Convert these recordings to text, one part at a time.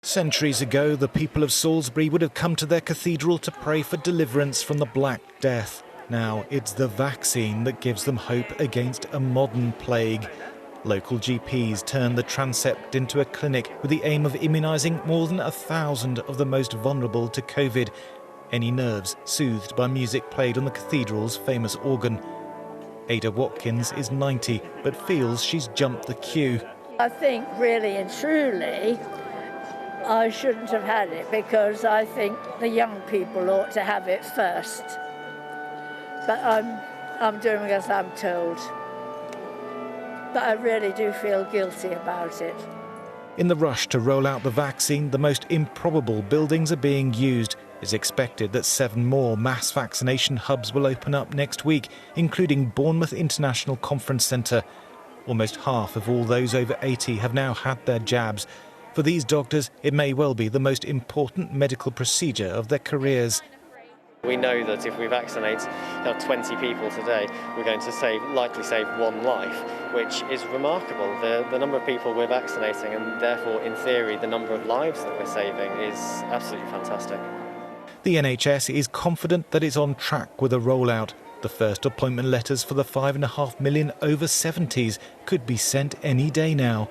Centuries ago, the people of Salisbury would have come to their cathedral to pray for deliverance from the Black Death. Now it's the vaccine that gives them hope against a modern plague. Local GPs turned the transept into a clinic with the aim of immunising more than 1,000 of the most vulnerable to COVID. Any nerves soothed by music played on the cathedral's famous organ. Ada Watkins is 90, but feels she's jumped the queue. I think really and truly I shouldn't have had it because I think the young people ought to have it first. But I'm doing as I'm told. But I really do feel guilty about it. In the rush to roll out the vaccine, the most improbable buildings are being used. It's expected that 7 more mass vaccination hubs will open up next week, including Bournemouth International Conference Centre. Almost half of all those over 80 have now had their jabs. For these doctors, it may well be the most important medical procedure of their careers. We know that if we vaccinate 20 people today, we're going to likely save 1 life, which is remarkable. The number of people we're vaccinating and therefore, in theory, the number of lives that we're saving is absolutely fantastic. The NHS is confident that it's on track with a rollout. The first appointment letters for the 5.5 million over 70s could be sent any day now.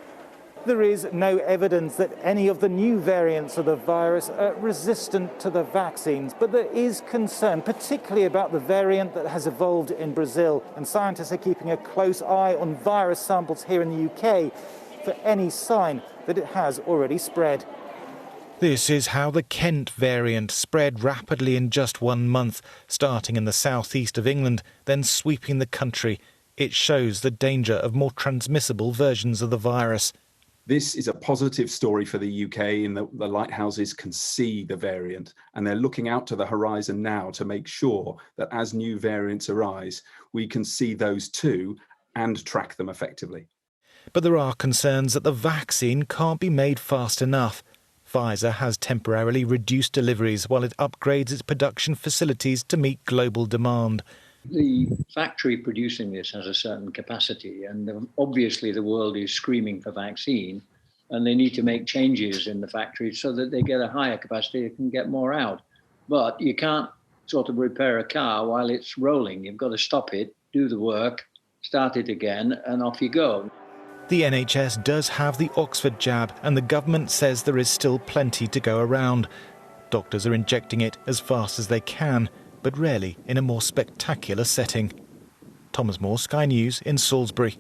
There is no evidence that any of the new variants of the virus are resistant to the vaccines, but there is concern, particularly about the variant that has evolved in Brazil. And scientists are keeping a close eye on virus samples here in the UK for any sign that it has already spread. This is how the Kent variant spread rapidly in just 1 month, starting in the southeast of England, then sweeping the country. It shows the danger of more transmissible versions of the virus. This is a positive story for the UK in that the lighthouses can see the variant and they're looking out to the horizon now to make sure that as new variants arise, we can see those too and track them effectively. But there are concerns that the vaccine can't be made fast enough. Pfizer has temporarily reduced deliveries while it upgrades its production facilities to meet global demand. The factory producing this has a certain capacity, and obviously the world is screaming for vaccine, and they need to make changes in the factory so that they get a higher capacity and can get more out. But you can't sort of repair a car while it's rolling. You've got to stop it, do the work, start it again, and off you go. The NHS does have the Oxford jab, and the government says there is still plenty to go around. Doctors are injecting it as fast as they can, but rarely in a more spectacular setting. Thomas Moore, Sky News in Salisbury.